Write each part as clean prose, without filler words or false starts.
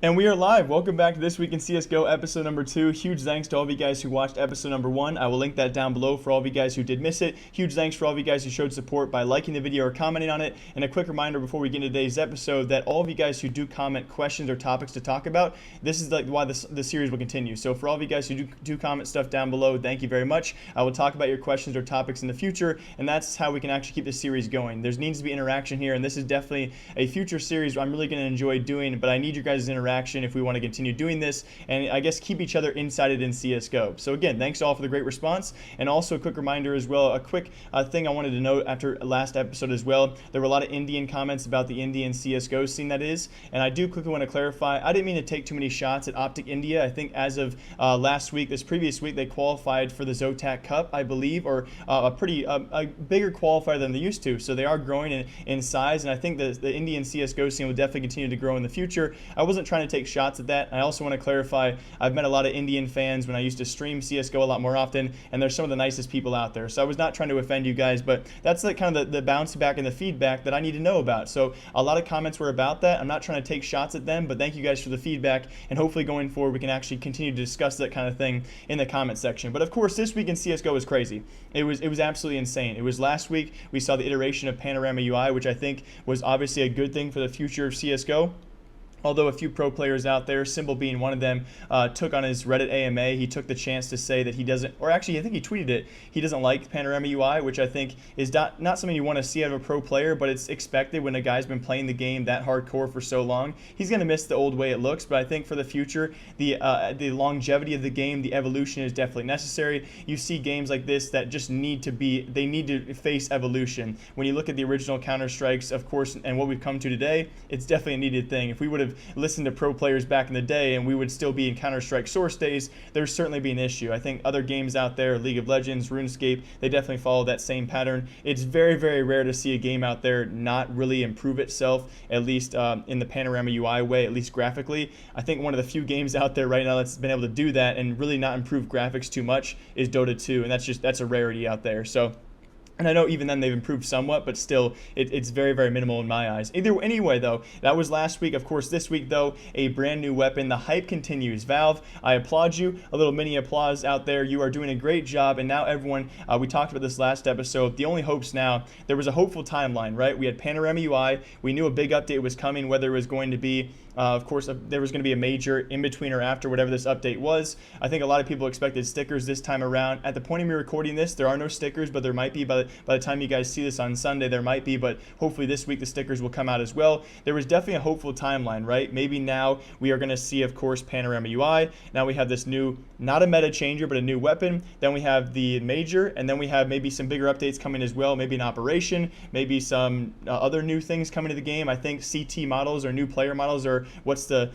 And we are live. Welcome back to This Week in CSGO episode number 2. Huge thanks to all of you guys who watched episode number 1. I will link that down below for all of you guys who did miss it. Huge thanks for all of you guys who showed support by liking the video or commenting on it. And a quick reminder before we get into today's episode that all of you guys who do comment questions or topics to talk about, this is why the series will continue. So for all of you guys who do comment stuff down below, thank you very much. I will talk about your questions or topics in the future, and that's how we can actually keep this series going. There needs to be interaction here, and this is definitely a future series I'm really going to enjoy doing, but I need your guys' interaction if we want to continue doing this, and I guess keep each other incited in CSGO. So again, thanks all for the great response, and also a quick reminder as well, a quick thing I wanted to note after last episode as well. There were a lot of Indian comments about the Indian CSGO scene that is, and I do quickly want to clarify, I didn't mean to take too many shots at Optic India. I think as of last week, this previous week, they qualified for the Zotac Cup, I believe, or a bigger qualifier than they used to, so they are growing in size, and I think the Indian CSGO scene will definitely continue to grow in the future. I wasn't trying to take shots at that. I also want to clarify, I've met a lot of Indian fans when I used to stream CSGO a lot more often, and they're some of the nicest people out there. So I was not trying to offend you guys, but that's like kind of the bounce back and the feedback that I need to know about. So a lot of comments were about that. I'm not trying to take shots at them, but thank you guys for the feedback, and hopefully going forward we can actually continue to discuss that kind of thing in the comment section. But of course, this week in CSGO was crazy. It was absolutely insane. It was last week we saw the iteration of Panorama UI, which I think was obviously a good thing for the future of CSGO. Although a few pro players out there, Symbol being one of them, took on his Reddit AMA, he took the chance to say that he doesn't, or actually I think he tweeted it, he doesn't like Panorama UI, which I think is not something you want to see out of a pro player, but it's expected when a guy's been playing the game that hardcore for so long. He's going to miss the old way it looks, but I think for the future, the longevity of the game, the evolution is definitely necessary. You see games like this that just need to face evolution. When you look at the original Counter-Strikes, of course, and what we've come to today, it's definitely a needed thing. If we would have listened to pro players back in the day and we would still be in Counter-Strike source days, there'd certainly be an issue. I think other games out there, League of Legends, RuneScape, they definitely follow that same pattern. It's very, very rare to see a game out there not really improve itself, at least in the Panorama UI way, at least graphically. I think one of the few games out there right now that's been able to do that and really not improve graphics too much is Dota 2, and that's a rarity out there. So. And I know even then they've improved somewhat, but still it's very, very minimal in my eyes. Anyway, though, that was last week. Of course, this week, though, a brand new weapon. The hype continues. Valve, I applaud you. A little mini applause out there. You are doing a great job. And now everyone, we talked about this last episode. The only hopes now, there was a hopeful timeline, right? We had Panorama UI. We knew a big update was coming, whether it was going to be of course, there was going to be a major in between or after whatever this update was. I think a lot of people expected stickers this time around. At the point of me recording this, there are no stickers, but there might be by the time you guys see this on Sunday, there might be, but hopefully this week the stickers will come out as well. There was definitely a hopeful timeline, right? Maybe now we are going to see, of course, Panorama UI. Now we have this new, not a meta changer, but a new weapon. Then we have the major, and then we have maybe some bigger updates coming as well, maybe an operation, maybe some other new things coming to the game. I think CT models or new player models are what's the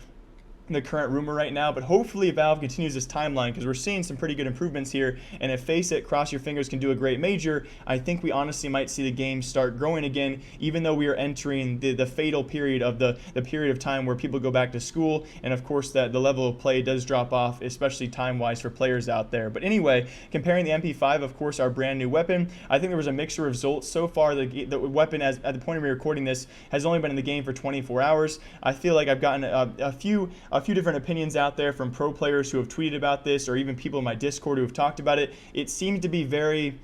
current rumor right now, but hopefully Valve continues this timeline because we're seeing some pretty good improvements here, and if Faceit, cross your fingers, can do a great major, I think we honestly might see the game start growing again, even though we are entering the fatal period of the period of time where people go back to school, and of course that the level of play does drop off, especially time-wise for players out there. But anyway, comparing the MP5, of course, our brand new weapon, I think there was a mixture of results. So far, the weapon, at the point of me recording this, has only been in the game for 24 hours. I feel like I've gotten a few different opinions out there from pro players who have tweeted about this, or even people in my Discord who have talked about it. It seemed to be very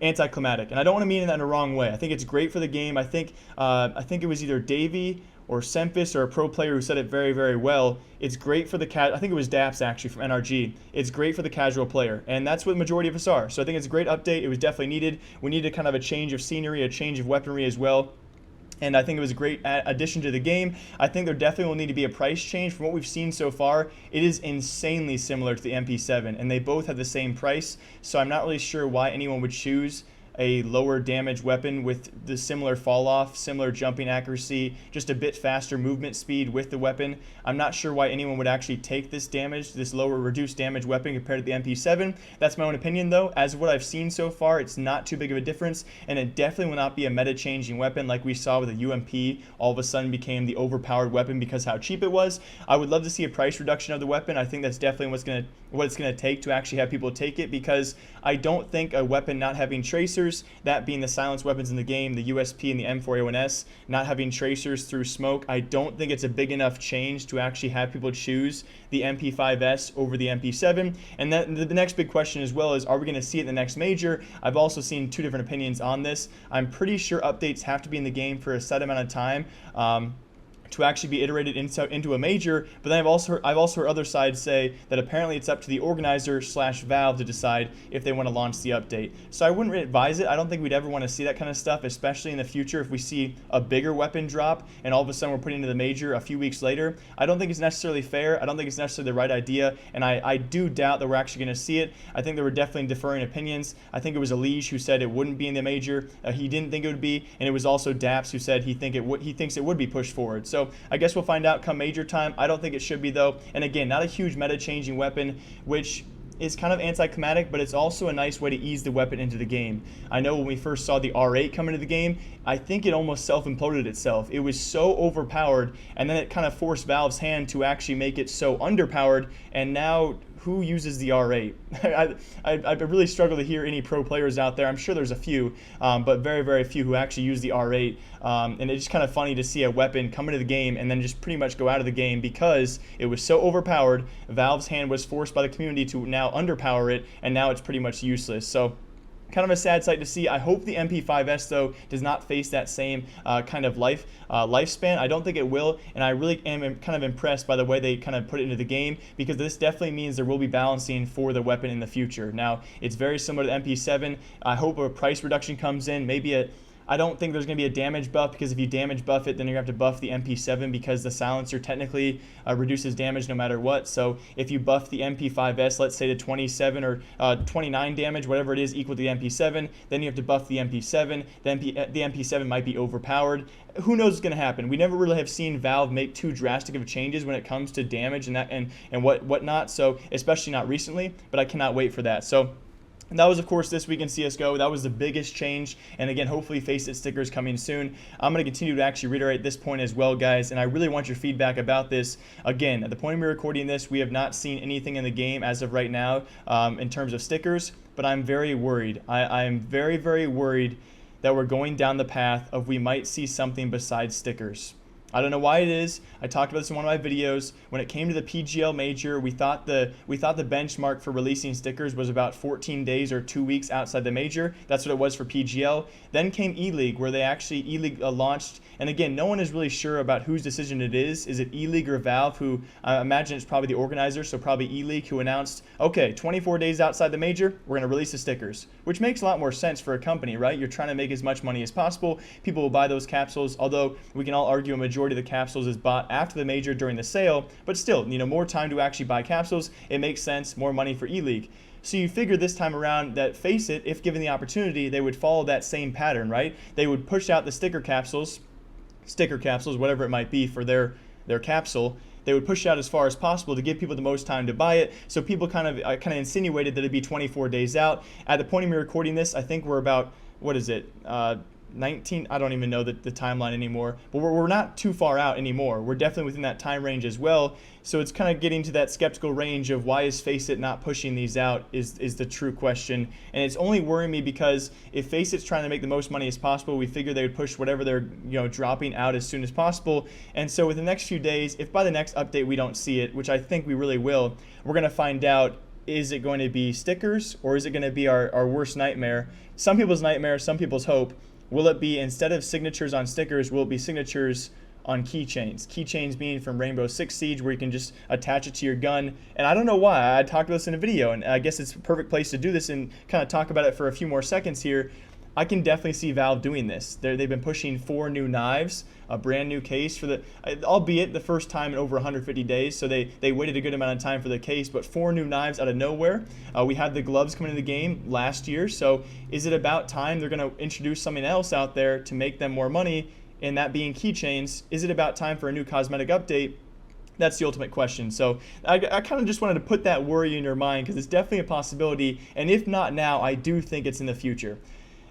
anticlimactic, and I don't want to mean that in a wrong way. I think it's great for the game. I think it was either Davey or Sempis or a pro player who said it very, very well. It's great for the I think it was Daps actually from NRG. It's great for the casual player, and that's what the majority of us are. So I think it's a great update. It was definitely needed. We needed kind of a change of scenery, a change of weaponry as well. And I think it was a great addition to the game. I think there definitely will need to be a price change. From what we've seen so far, it is insanely similar to the MP7, and they both have the same price. So I'm not really sure why anyone would choose a lower damage weapon with the similar fall off, similar jumping accuracy, just a bit faster movement speed with the weapon. I'm not sure why anyone would actually take this damage, this lower reduced damage weapon compared to the MP7. That's my own opinion though. As of what I've seen so far, it's not too big of a difference, and it definitely will not be a meta changing weapon like we saw with the UMP all of a sudden became the overpowered weapon because how cheap it was. I would love to see a price reduction of the weapon. I think that's definitely what it's going to take to actually have people take it, because I don't think a weapon not having tracers tracers, that being the silenced weapons in the game, the USP and the M4A1S, not having tracers through smoke. I don't think it's a big enough change to actually have people choose the MP5S over the MP7. And then the next big question as well is, are we going to see it in the next major? I've also seen two different opinions on this. I'm pretty sure updates have to be in the game for a set amount of time to actually be iterated into a major, but then I've also heard other sides say that apparently it's up to the organizer / Valve to decide if they want to launch the update. So I wouldn't advise it. I don't think we'd ever want to see that kind of stuff, especially in the future if we see a bigger weapon drop and all of a sudden we're putting into the major a few weeks later. I don't think it's necessarily fair. I don't think it's necessarily the right idea, and I do doubt that we're actually going to see it. I think there were definitely differing opinions. I think it was Elige who said it wouldn't be in the major. He didn't think it would be, and it was also Daps who said he thinks it would be pushed forward. So I guess we'll find out come major time. I don't think it should be though. And again, not a huge meta changing weapon, which is kind of anticlimactic, but it's also a nice way to ease the weapon into the game. I know when we first saw the R8 come into the game, I think it almost self-imploded itself. It was so overpowered, and then it kind of forced Valve's hand to actually make it so underpowered, and now who uses the R8? I really struggle to hear any pro players out there. I'm sure there's a few, but very, very few who actually use the R8. And it's just kind of funny to see a weapon come into the game and then just pretty much go out of the game because it was so overpowered. Valve's hand was forced by the community to now underpower it, and now it's pretty much useless. So kind of a sad sight to see. I hope the MP5S though does not face that same kind of lifespan. I don't think it will, and I really am kind of impressed by the way they kind of put it into the game, because this definitely means there will be balancing for the weapon in the future. Now, it's very similar to the MP7. I hope a price reduction comes in, maybe I don't think there's going to be a damage buff, because if you damage buff it, then you're going to have to buff the MP7 because the silencer technically reduces damage no matter what. So if you buff the MP5S, let's say to 27 or 29 damage, whatever it is, equal to the MP7, then you have to buff the MP7. The MP7 might be overpowered. Who knows what's going to happen? We never really have seen Valve make too drastic of changes when it comes to damage and whatnot. So especially not recently, but I cannot wait for that. So that was, of course, this week in CSGO. That was the biggest change. And again, hopefully Faceit stickers coming soon. I'm going to continue to actually reiterate this point as well, guys. And I really want your feedback about this. Again, at the point of me recording this, we have not seen anything in the game as of right now in terms of stickers. But I'm very worried. I'm very, very worried that we're going down the path of we might see something besides stickers. I don't know why it is. I talked about this in one of my videos. When it came to the PGL major, we thought the benchmark for releasing stickers was about 14 days or 2 weeks outside the major. That's what it was for PGL. Then came E-League, where E-League launched. And again, no one is really sure about whose decision it is. Is it E-League or Valve, who I imagine it's probably the organizer, so probably E-League, who announced, okay, 24 days outside the major, we're going to release the stickers, which makes a lot more sense for a company, right? You're trying to make as much money as possible. People will buy those capsules, although we can all argue a majority of the capsules is bought after the major during the sale, but still, more time to actually buy capsules. It makes sense, more money for E-League. So you figure this time around that Faceit, if given the opportunity, they would follow that same pattern, right? They would push out the sticker capsules, whatever it might be for their capsule. They would push it out as far as possible to give people the most time to buy it. So people kind of insinuated that it'd be 24 days out. At the point of me recording this, I think we're about, 19, I don't even know the timeline anymore, but we're not too far out anymore. We're definitely within that time range as well. So it's kind of getting to that skeptical range of why is Faceit not pushing these out is the true question. And it's only worrying me because if Faceit's trying to make the most money as possible, we figure they would push whatever they're dropping out as soon as possible. And so with the next few days, if by the next update we don't see it, which I think we really will, we're going to find out, is it going to be stickers or is it going to be our worst nightmare? Some people's nightmare, some people's hope. Will it be, instead of signatures on stickers, will it be signatures on keychains? Keychains being from Rainbow Six Siege, where you can just attach it to your gun. And I don't know why. I talked about this in a video, and I guess it's a perfect place to do this and kind of talk about it for a few more seconds here. I can definitely see Valve doing this. They've been pushing 4 new knives, a brand new case for albeit the first time in over 150 days, so they waited a good amount of time for the case, but 4 new knives out of nowhere. We had the gloves coming into the game last year, so is it about time they're going to introduce something else out there to make them more money, and that being keychains? Is it about time for a new cosmetic update? That's the ultimate question. So I kind of just wanted to put that worry in your mind, because it's definitely a possibility, and if not now, I do think it's in the future.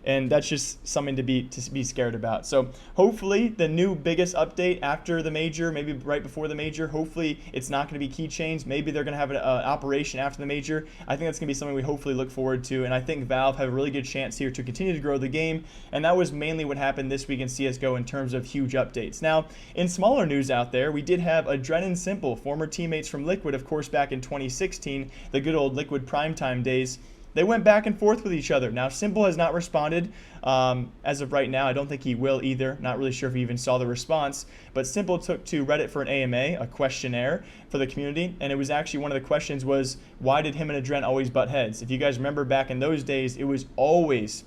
and that's just something to be scared about. So hopefully the new biggest update after the major, maybe right before the major, hopefully it's not going to be keychains. Maybe they're going to have an operation after the major. I think that's going to be something we hopefully look forwad to, and I think Valve have a really good chance here to continue to grow the game, and that was mainly what happened this week in CSGO in terms of huge updates. Now, in smaller news out there, we did have adreN and Simple, former teammates from Liquid, of course, back in 2016, the good old Liquid primetime days. They went back and forth with each other. Now, Simple has not responded as of right now. I don't think he will either. Not really sure if he even saw the response. But Simple took to Reddit for an AMA, a questionnaire for the community, and it was actually one of the questions was, why did him and adreN always butt heads? If you guys remember back in those days, it was always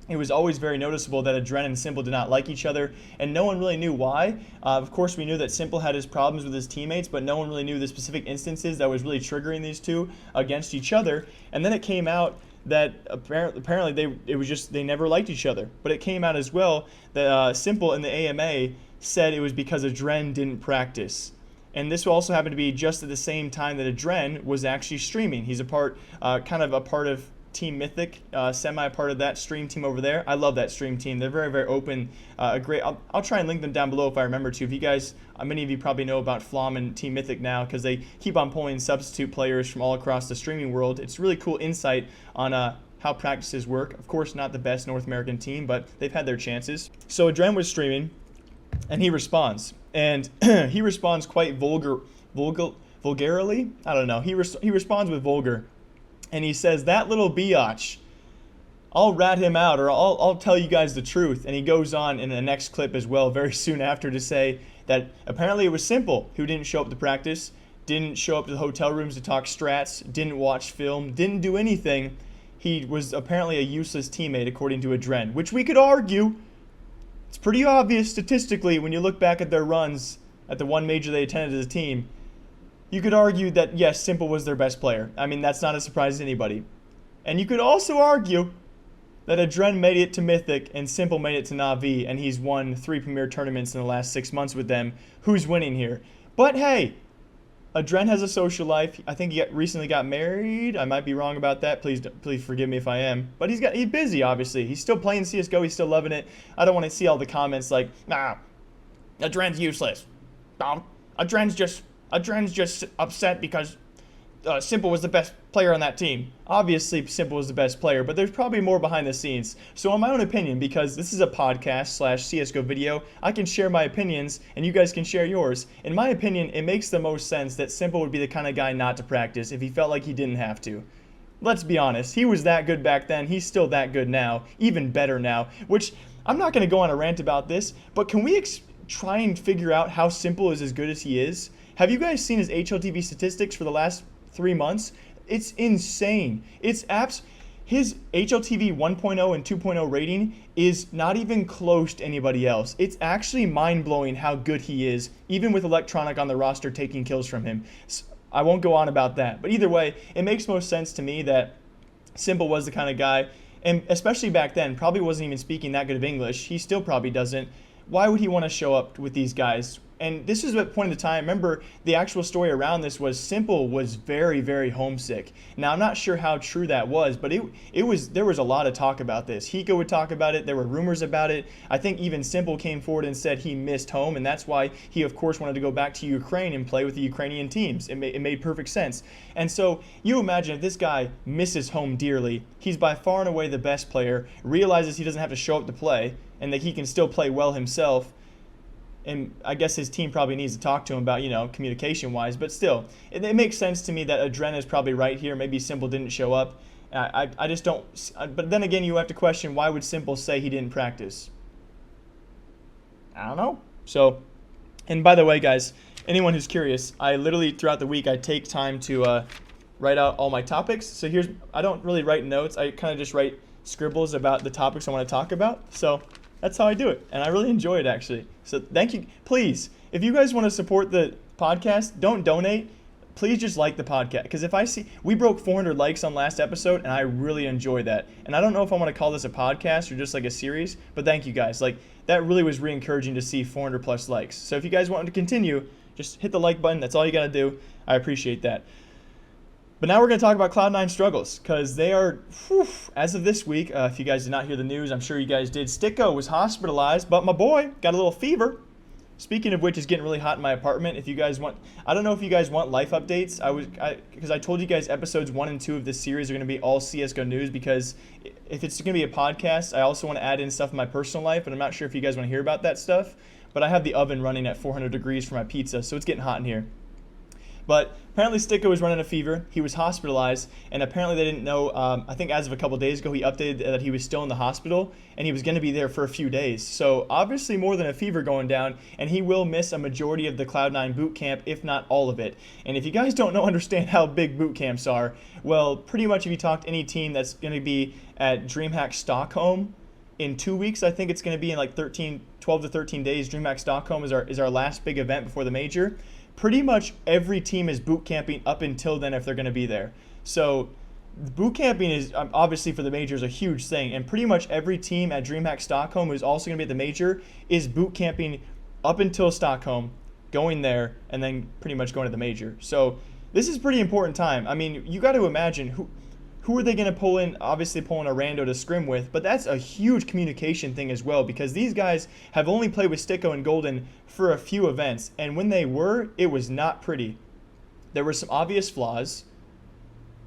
very noticeable that adreN and Simple did not like each other, and no one really knew why. Of course, we knew that Simple had his problems with his teammates, but no one really knew the specific instances that was really triggering these two against each other. And then it came out that apparently they never liked each other. But it came out as well that Simple in the AMA said it was because adreN didn't practice. And this also happened to be just at the same time that adreN was actually streaming. He's kind of a part of Team Mythic, semi part of that stream team over there. I love that stream team. They're very, very open. I'll try and link them down below if I remember to. If you guys, many of you probably know about Flom and Team Mythic now because they keep on pulling substitute players from all across the streaming world. It's really cool insight on how practices work. Of course, not the best North American team, but they've had their chances. So adreN was streaming, and he responds, and he responds quite vulgarly. I don't know. He responds with vulgar. And he says, that little biatch, I'll rat him out, or I'll tell you guys the truth. And he goes on in the next clip as well, very soon after, to say that apparently it was Simple who didn't show up to practice, didn't show up to the hotel rooms to talk strats, didn't watch film, didn't do anything. He was apparently a useless teammate, according to adreN, which we could argue. It's pretty obvious statistically when you look back at their runs at the one major they attended as a team. You could argue that, yes, Simple was their best player. I mean, that's not a surprise to anybody. And you could also argue that adreN made it to Mythic and Simple made it to Na'Vi, and he's won 3 Premier tournaments in the last 6 months with them. Who's winning here? But hey, adreN has a social life. I think he recently got married. I might be wrong about that. Please forgive me if I am. But he's busy, obviously. He's still playing CSGO. He's still loving it. I don't want to see all the comments like, nah, adreN's useless. adreN's just upset because Simple was the best player on that team. Obviously, Simple was the best player, but there's probably more behind the scenes. So in my own opinion, because this is a podcast / CSGO video, I can share my opinions, and you guys can share yours. In my opinion, it makes the most sense that Simple would be the kind of guy not to practice if he felt like he didn't have to. Let's be honest, he was that good back then, he's still that good now, even better now, which I'm not going to go on a rant about this, but can we try and figure out how Simple is as good as he is? Have you guys seen his HLTV statistics for the last 3 months? It's insane. His HLTV 1.0 and 2.0 rating is not even close to anybody else. It's actually mind-blowing how good he is, even with Electronic on the roster taking kills from him. I won't go on about that. But either way, it makes most sense to me that Simple was the kind of guy, and especially back then, probably wasn't even speaking that good of English. He still probably doesn't. Why would he want to show up with these guys? And this is at point in the time, remember, the actual story around this was Simple was very, very homesick. Now, I'm not sure how true that was, but there was a lot of talk about this. Hiko would talk about it. There were rumors about it. I think even Simple came forward and said he missed home, and that's why he, of course, wanted to go back to Ukraine and play with the Ukrainian teams. It made perfect sense. And so you imagine if this guy misses home dearly, he's by far and away the best player, realizes he doesn't have to show up to play, and that he can still play well himself. And I guess his team probably needs to talk to him about, communication-wise. But still, it makes sense to me that adreN is probably right here. Maybe Simple didn't show up. I just don't. But then again, you have to question, why would Simple say he didn't practice? I don't know. So, and by the way, guys, anyone who's curious, I literally, throughout the week, I take time to write out all my topics. So I don't really write notes. I kind of just write scribbles about the topics I want to talk about. So that's how I do it, and I really enjoy it, actually. So thank you. Please, if you guys want to support the podcast, don't donate. Please just like the podcast, because if I see, we broke 400 likes on last episode, and I really enjoyed that. And I don't know if I want to call this a podcast or just like a series, but thank you guys. That really was re-encouraging to see 400 plus likes. So if you guys want to continue, just hit the like button. That's all you got to do. I appreciate that. But now we're going to talk about Cloud9 struggles, because they are, as of this week, if you guys did not hear the news, I'm sure you guys did, Sticko was hospitalized, but my boy got a little fever. Speaking of which, it's getting really hot in my apartment. If you guys want, I don't know if you guys want life updates. Because I told you guys episodes 1 and 2 of this series are going to be all CSGO news, because if it's going to be a podcast, I also want to add in stuff in my personal life, but I'm not sure if you guys want to hear about that stuff. But I have the oven running at 400 degrees for my pizza, so it's getting hot in here. But apparently Sticko was running a fever. He was hospitalized, and apparently they didn't know. I think as of a couple days ago, he updated that he was still in the hospital, and he was going to be there for a few days. So obviously more than a fever going down, and he will miss a majority of the Cloud9 boot camp, if not all of it. And if you guys don't understand how big boot camps are, well, pretty much if you talk to any team that's going to be at DreamHack Stockholm in 2 weeks, I think it's going to be in like 12 to 13 days. DreamHack Stockholm is our last big event before the major. Pretty much every team is boot camping up until then if they're going to be there. So boot camping is obviously for the major is a huge thing, and pretty much every team at DreamHack Stockholm who's also going to be at the major is boot camping up until Stockholm, going there, and then pretty much going to the major. So this is a pretty important time. I mean, you got to imagine who are they going to pull in? Obviously pulling a rando to scrim with, but that's a huge communication thing as well, because these guys have only played with Sticko and Golden for a few events, and when they were, it was not pretty. There were some obvious flaws.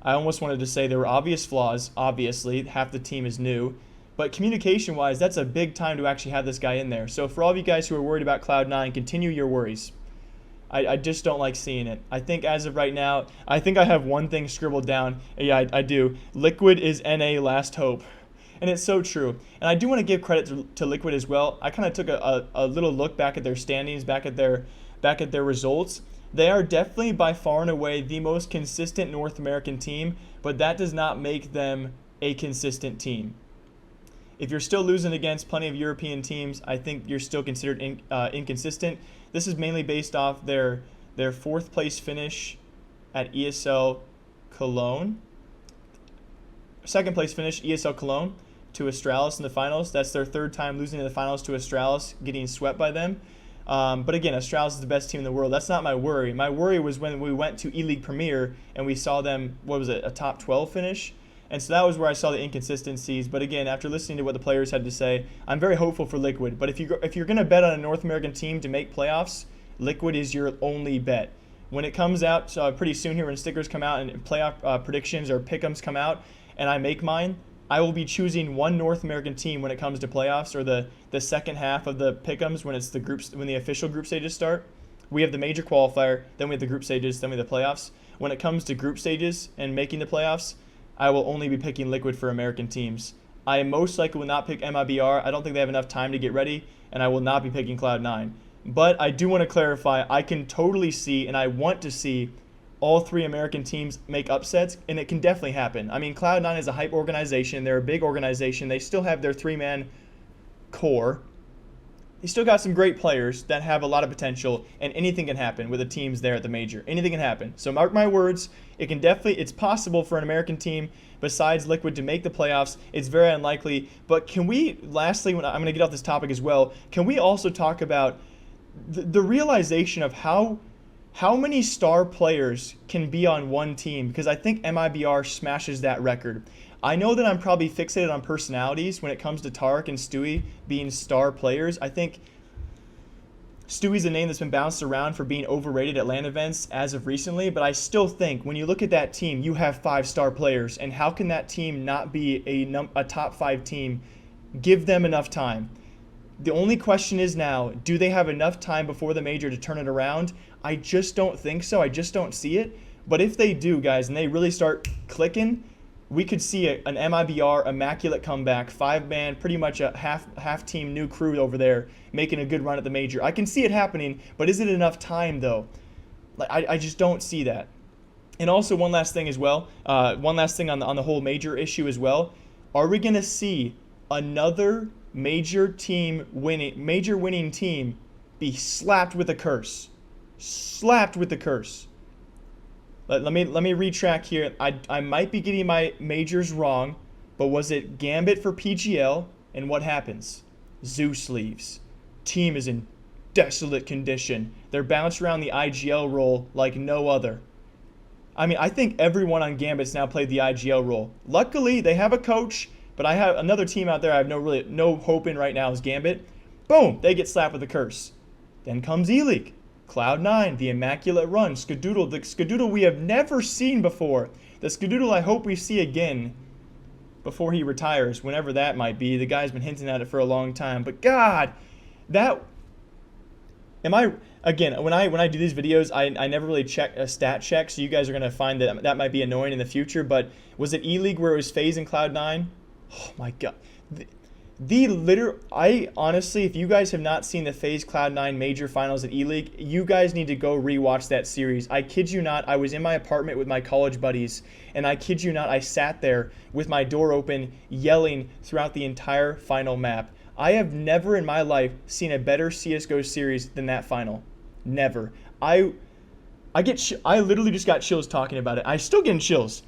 I almost wanted to say there were obvious flaws, obviously. Half the team is new. But communication-wise, that's a big time to actually have this guy in there. So for all of you guys who are worried about Cloud9, continue your worries. I just don't like seeing it. I think as of right now, I think I have one thing scribbled down. Yeah, I do. Liquid is NA last hope. And it's so true. And I do want to give credit to Liquid as well. I kind of took a little look back at their standings, back at their results. They are definitely by far and away the most consistent North American team, but that does not make them a consistent team. If you're still losing against plenty of European teams, I think you're still considered inconsistent. This is mainly based off their 4th place finish at ESL Cologne. 2nd place finish, ESL Cologne, to Astralis in the finals. That's their 3rd time losing in the finals to Astralis, getting swept by them. But again, Astralis is the best team in the world. That's not my worry. My worry was when we went to E-League Premier and we saw them, what was it, a top 12 finish? And so that was where I saw the inconsistencies. But again, after listening to what the players had to say, I'm very hopeful for Liquid. But if you're going to bet on a North American team to make playoffs, Liquid is your only bet. When it comes out pretty soon here, when stickers come out and playoff predictions or pick'ems come out, and I make mine, I will be choosing one North American team when it comes to playoffs, or the second half of the pick'ems when it's the groups, when the official group stages start. We have the major qualifier, then we have the group stages, then we have the playoffs. When it comes to group stages and making the playoffs, I will only be picking Liquid for American teams. I most likely will not pick MiBR. I don't think they have enough time to get ready, and I will not be picking Cloud9. But I do want to clarify, I can totally see, and I want to see, all 3 American teams make upsets, and it can definitely happen. I mean, Cloud9 is a hype organization. They're a big organization. They still have their 3-man core. They still got some great players that have a lot of potential, and anything can happen with the teams there at the major. Anything can happen. So mark my words, it's possible for an American team besides Liquid to make the playoffs. It's very unlikely. But can we, lastly, I'm going to get off this topic as well, can we also talk about the realization of how many star players can be on one team? Because I think MiBR smashes that record. I know that I'm probably fixated on personalities when it comes to Tarek and Stewie being star players. I think Stewie's a name that's been bounced around for being overrated at LAN events as of recently, but I still think when you look at that team, you have 5-star players, and how can that team not be a top 5 team? Give them enough time. The only question is now, do they have enough time before the major to turn it around? I just don't think so. I just don't see it. But if they do, guys, and they really start clicking, we could see an MiBR immaculate comeback, 5-man, pretty much a half team new crew over there making a good run at the major. I can see it happening, but is it enough time though? I just don't see that. And also one last thing as well, one last thing on the whole major issue as well. Are we gonna see another major winning team be slapped with a curse? Slapped with the curse. Let me retrack here. I might be getting my majors wrong, but was it Gambit for PGL? And what happens? Zeus leaves. Team is in desolate condition. They're bounced around the IGL role like no other. I mean, I think everyone on Gambit's now played the IGL role. Luckily, they have a coach, but I have another team out there I have no hope in right now is Gambit. Boom, they get slapped with a curse. Then comes E-League, Cloud9, the Immaculate Run, Skadoodle, the Skadoodle we have never seen before. The Skadoodle I hope we see again before he retires, whenever that might be. The guy's been hinting at it for a long time. But God, again, when I do these videos, I never really check a stat check, so you guys are going to find that might be annoying in the future. But was it E-League where it was FaZe and Cloud9? Oh my God. I honestly, if you guys have not seen the FaZe Cloud9 major finals at E-League, you guys need to go rewatch that series. I kid you not, I was in my apartment with my college buddies, and I kid you not, I sat there with my door open, yelling throughout the entire final map. I have never in my life seen a better CSGO series than that final. Never. I literally just got chills talking about it. I still getting chills.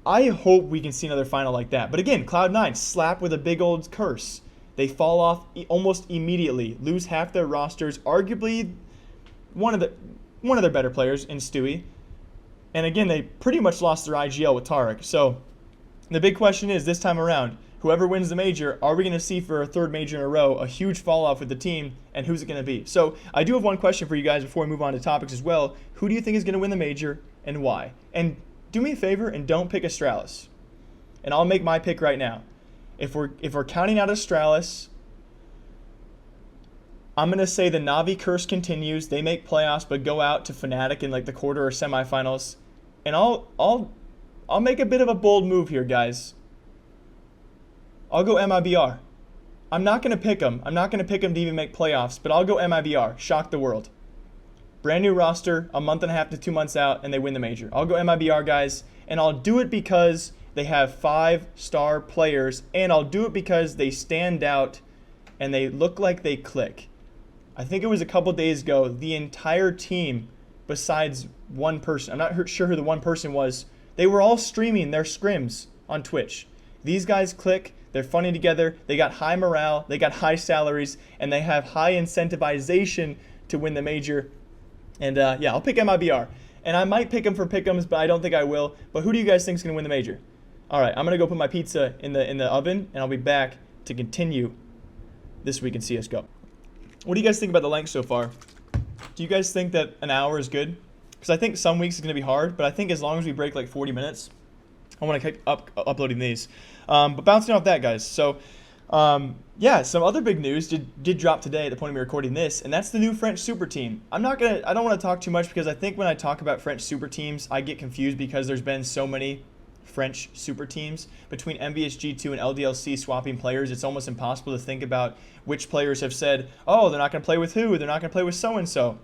I hope we can see another final like that. But again, Cloud9 slap with a big old curse. They fall off almost immediately, lose half their rosters, arguably one of their better players in Stewie. And again, they pretty much lost their IGL with Tarek. So the big question is this time around, whoever wins the major, are we going to see for a third major in a row a huge fall off with the team, and who's it going to be? So I do have one question for you guys before we move on to topics as well. Who do you think is going to win the major and why? And do me a favor and don't pick Astralis. And I'll make my pick right now. If we're counting out Astralis, I'm gonna say the Navi curse continues. They make playoffs but go out to Fnatic in like the quarter or semifinals. And I'll make a bit of a bold move here, guys. I'll go MiBR. I'm not gonna pick them. I'm not gonna pick them to even make playoffs, but I'll go MiBR. Shock the world. Brand new roster, a month and a half to 2 months out, and they win the major. I'll go MiBR, guys, and I'll do it because they have 5-star players, and I'll do it because they stand out and they look like they click. I think it was a couple days ago, the entire team, besides one person, I'm not sure who the one person was, they were all streaming their scrims on Twitch. These guys click, they're funny together, they got high morale, they got high salaries, and they have high incentivization to win the major. And yeah, I'll pick MiBR. And I might pick them for pick'ems, but I don't think I will. But who do you guys think is going to win the major? All right, I'm going to go put my pizza in the oven, and I'll be back to continue this week in CSGO. What do you guys think about the length so far? Do you guys think that an hour is good? Because I think some weeks it's going to be hard, but I think as long as we break like 40 minutes, I want to keep uploading these. But bouncing off that, guys. So, yeah, some other big news did drop today at the point of me recording this, and that's the new French super team. I don't want to talk too much because I think when I talk about French super teams, I get confused because there's been so many French super teams between MVSG2 and LDLC swapping players. It's almost impossible to think about which players have said, oh, they're not going to play with who, they're not going to play with so-and-so.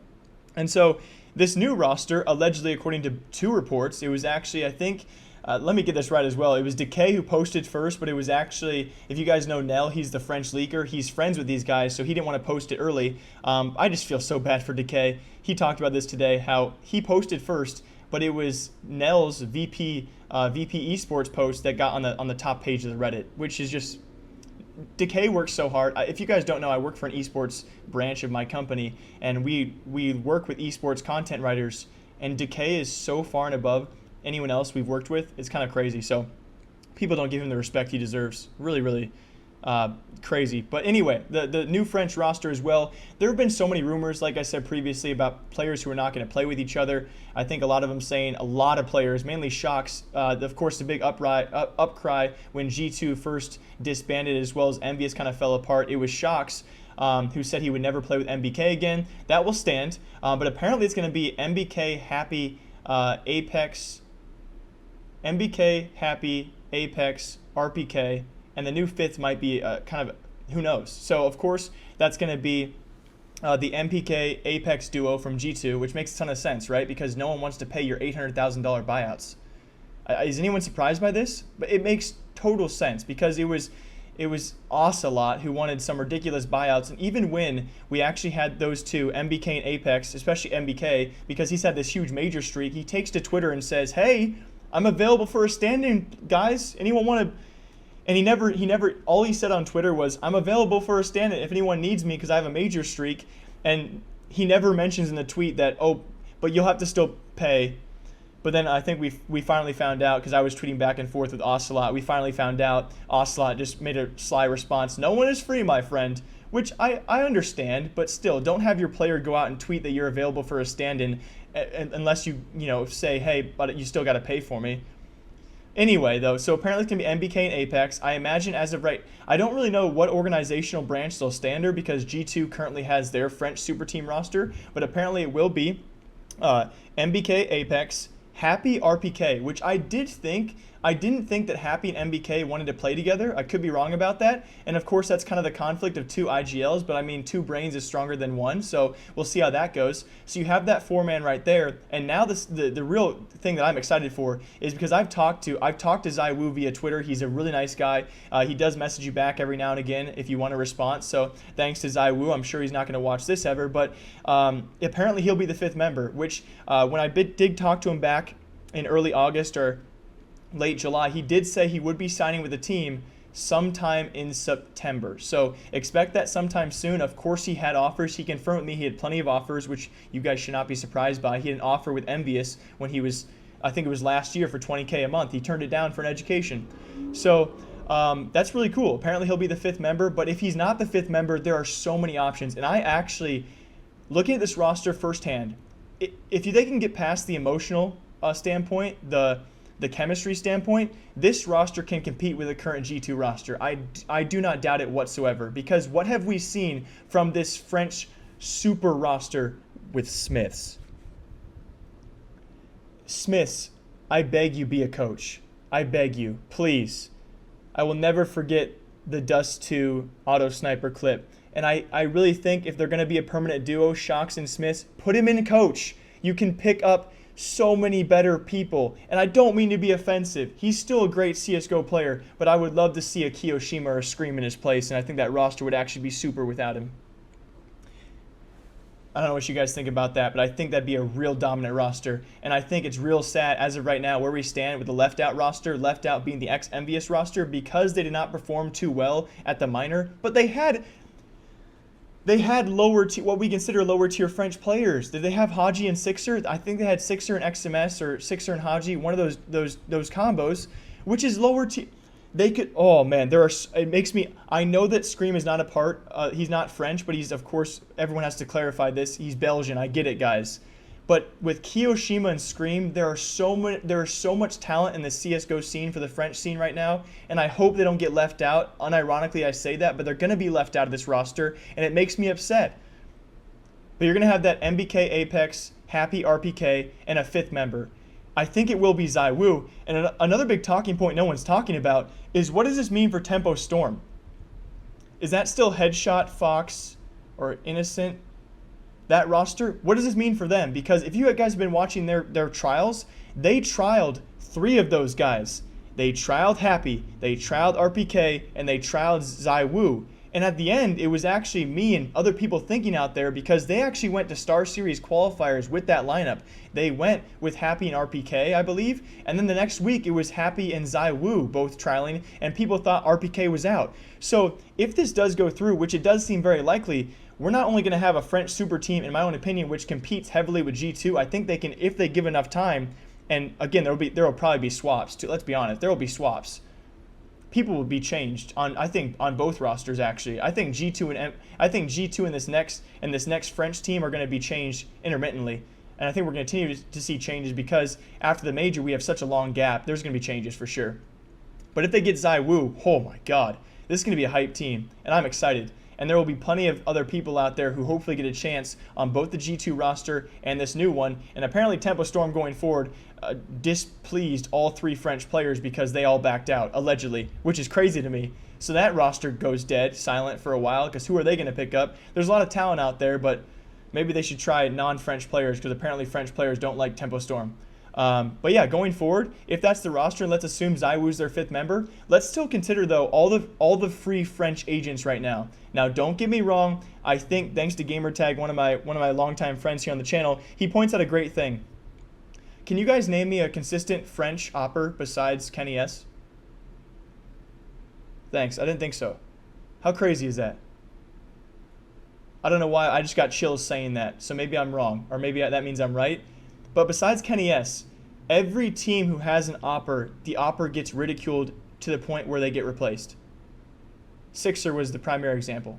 And so this new roster, allegedly according to 2 reports, it was actually, I think, let me get this right as well. It was decay who posted first, but it was actually, if you guys know Nell, he's the French leaker. He's friends with these guys, so he didn't want to post it early. I just feel so bad for decay. He talked about this today, how he posted first, but it was Nell's VP Esports post that got on the top page of the Reddit, which is just, decay works so hard. If you guys don't know, I work for an esports branch of my company, and we work with esports content writers, and decay is so far and above anyone else we've worked with. It's kind of crazy. So people don't give him the respect he deserves. Really, really crazy. But anyway, the new French roster as well. There have been so many rumors, like I said previously, about players who are not going to play with each other. I think a lot of them saying a lot of players, mainly Shocks. Of course, the big upcry when G2 first disbanded, as well as Envious kind of fell apart. It was Shocks who said he would never play with MBK again. That will stand. But apparently it's going to be MBK, Happy, Apex, MBK, Happy, Apex, RPK, and the new 5th might be kind of, who knows. So, of course, that's going to be the MPK Apex duo from G2, which makes a ton of sense, right? Because no one wants to pay your $800,000 buyouts. Is anyone surprised by this? But it makes total sense because it was Ocelot who wanted some ridiculous buyouts, and even when we actually had those two, MBK and Apex, especially MBK, because he's had this huge major streak, he takes to Twitter and says, hey, I'm available for a stand-in, guys. Anyone want to? And he never, all he said on Twitter was, I'm available for a stand-in if anyone needs me because I have a major streak. And he never mentions in the tweet that, oh, but you'll have to still pay. But then I think we finally found out, because I was tweeting back and forth with Ocelot, we finally found out Ocelot just made a sly response, "No one is free, my friend," which I understand, but still, don't have your player go out and tweet that you're available for a stand-in unless you say, "Hey, but you still got to pay for me." Anyway, though, so apparently it's going to be MBK and Apex. I imagine as of right, I don't really know what organizational branch they'll stand under, because G2 currently has their French super team roster, but apparently it will be MBK, Apex, Happy, RPK, which I didn't think that Happy and MBK wanted to play together. I could be wrong about that. And of course, that's kind of the conflict of two IGLs, but I mean, two brains is stronger than one, so we'll see how that goes. So you have that 4-man right there. And now the real thing that I'm excited for is because I've talked to ZywOo via Twitter. He's a really nice guy. He does message you back every now and again if you want a response. So thanks to ZywOo. I'm sure he's not going to watch this ever, but apparently he'll be the 5th member, which when I did talk to him back in early August or late July, he did say he would be signing with the team sometime in September. So expect that sometime soon. Of course, he had offers. He confirmed with me he had plenty of offers, which you guys should not be surprised by. He had an offer with Envious when he was, I think it was last year, for 20K a month. He turned it down for an education. So that's really cool. Apparently he'll be the 5th member, but if he's not the 5th member, there are so many options. And I actually, looking at this roster firsthand, if they can get past the emotional standpoint, the chemistry standpoint, this roster can compete with the current G2 roster. I do not doubt it whatsoever, because what have we seen from this French super roster with Smiths? Smiths, I beg you, be a coach. I beg you, please. I will never forget the Dust 2 auto sniper clip. And I really think if they're going to be a permanent duo, Shocks and Smiths, put him in coach. You can pick up so many better people. And I don't mean to be offensive. He's still a great CSGO player, but I would love to see a Kiyoshima or a Scream in his place, and I think that roster would actually be super without him. I don't know what you guys think about that, but I think that'd be a real dominant roster. And I think it's real sad as of right now where we stand with the Left Out roster, Left Out being the ex-Envious roster, because they did not perform too well at the minor, but they had what we consider lower tier French players. Did they have Haji and Sixer? I think they had Sixer and XMS, or Sixer and Haji, one of those combos, which is lower tier. They could, oh man, it makes me, I know that Scream is not a part, he's not French, but he's, of course, everyone has to clarify this, he's Belgian, I get it, guys. But with Kiyoshima and Scream, there is so much talent in the CSGO scene for the French scene right now, and I hope they don't get left out. Unironically, I say that, but they're going to be left out of this roster, and it makes me upset. But you're going to have that MBK, Apex, Happy, RPK, and a 5th member. I think it will be ZywOo. And another big talking point no one's talking about is, what does this mean for Tempo Storm? Is that still Headshot, Fox, or Innocent? That roster, what does this mean for them? Because if you guys have been watching their trials, they trialed 3 of those guys. They trialed Happy, they trialed RPK, and they trialed ZywOo. And at the end, it was actually me and other people thinking out there, because they actually went to Star Series qualifiers with that lineup. They went with Happy and RPK, I believe, and then the next week it was Happy and ZywOo both trialing, and people thought RPK was out. So if this does go through, which it does seem very likely, we're not only going to have a French super team, in my own opinion, which competes heavily with G2. I think they can, if they give enough time, and again, there will probably be swaps too. Let's be honest, there will be swaps. People will be changed I think on both rosters actually. I think G2 and this next French team are going to be changed intermittently, and I think we're going to continue to see changes, because after the major we have such a long gap. There's going to be changes for sure. But if they get ZywOo, oh my God, this is going to be a hype team, and I'm excited. And there will be plenty of other people out there who hopefully get a chance on both the G2 roster and this new one. And apparently Tempo Storm going forward displeased all 3 French players because they all backed out, allegedly, which is crazy to me. So that roster goes dead, silent for a while, because who are they going to pick up? There's a lot of talent out there, but maybe they should try non-French players, because apparently French players don't like Tempo Storm. But yeah, going forward, if that's the roster, and let's assume ZywOo's their 5th member, let's still consider though all the free French agents right now. Now, don't get me wrong. I think thanks to Gamertag, one of my longtime friends here on the channel, he points out a great thing. Can you guys name me a consistent French opper besides Kenny S? Thanks. I didn't think so. How crazy is that? I don't know why. I just got chills saying that. So maybe I'm wrong, or maybe that means I'm right. But besides Kenny S, Every team who has an opper, the opper gets ridiculed to the point where they get replaced. Sixer was the primary example.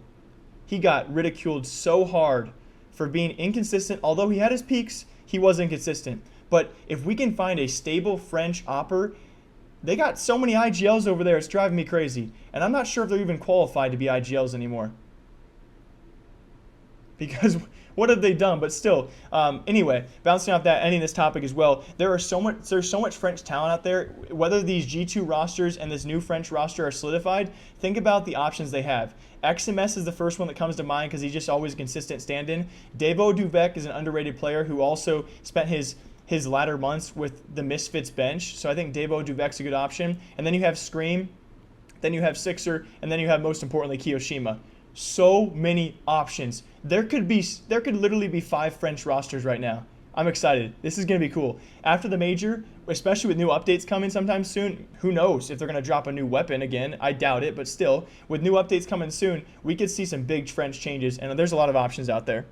He got ridiculed so hard for being inconsistent. Although he had his peaks, he was inconsistent. But if we can find a stable French opper, they got so many IGLs over there, it's driving me crazy. And I'm not sure if they're even qualified to be IGLs anymore. Because what have they done? But still, anyway, bouncing off that, ending this topic as well, there's so much French talent out there. Whether these G2 rosters and this new French roster are solidified, think about the options they have. XMS is the first one that comes to mind because he's just always a consistent stand-in. Devo Duvec is an underrated player who also spent his latter months with the Misfits bench. So I think Devo Duvec's a good option. And then you have Scream, then you have Sixer, and then you have, most importantly, Kiyoshima. So many options. There could literally be 5 French rosters right now. I'm excited. This is going to be cool. After the major, especially with new updates coming sometime soon, who knows if they're going to drop a new weapon again. I doubt it, but still, with new updates coming soon, we could see some big French changes, and there's a lot of options out there.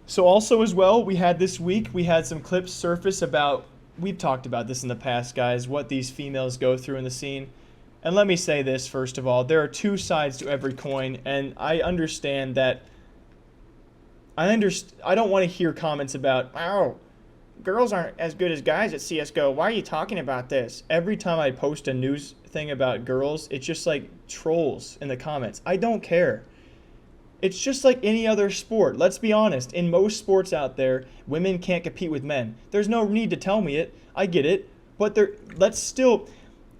So also as well, we had some clips surface about, we've talked about this in the past, guys, what these females go through in the scene. And let me say this, first of all, there are 2 sides to every coin, and I understand that, I don't want to hear comments about, oh, girls aren't as good as guys at CSGO. Why are you talking about this? Every time I post a news thing about girls, it's just like trolls in the comments. I don't care. It's just like any other sport. Let's be honest. In most sports out there, women can't compete with men. There's no need to tell me it. I get it. But let's still...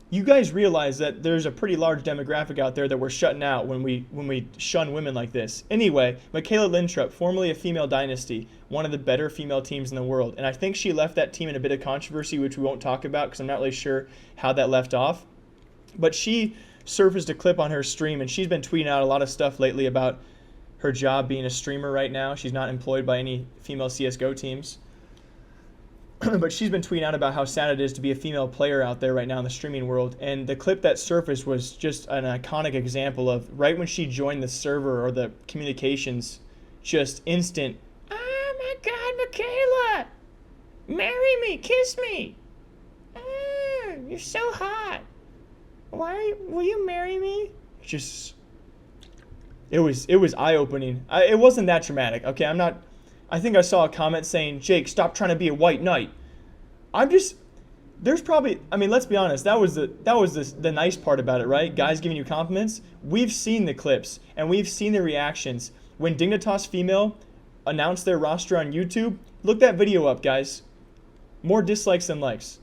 You guys realize that there's a pretty large demographic out there that we're shutting out when we shun women like this. Anyway, Michaela Lintrup, formerly of Female Dynasty, one of the better female teams in the world. And I think she left that team in a bit of controversy, which we won't talk about because I'm not really sure how that left off. But she surfaced a clip on her stream, and she's been tweeting out a lot of stuff lately about her job being a streamer right now. She's not employed by any female CSGO teams. But she's been tweeting out about how sad it is to be a female player out there right now in the streaming world. And the clip that surfaced was just an iconic example of right when she joined the server or the communications, just instant, oh my God, Michaela, marry me, kiss me. Oh, you're so hot. Will you marry me? It was eye-opening. It wasn't that dramatic. Okay, I think I saw a comment saying, Jake, stop trying to be a white knight. There's probably, I mean, let's be honest, that was the nice part about it, right? Guys giving you compliments. We've seen the clips and we've seen the reactions. When Dignitas Female announced their roster on YouTube, look that video up, guys. More dislikes than likes.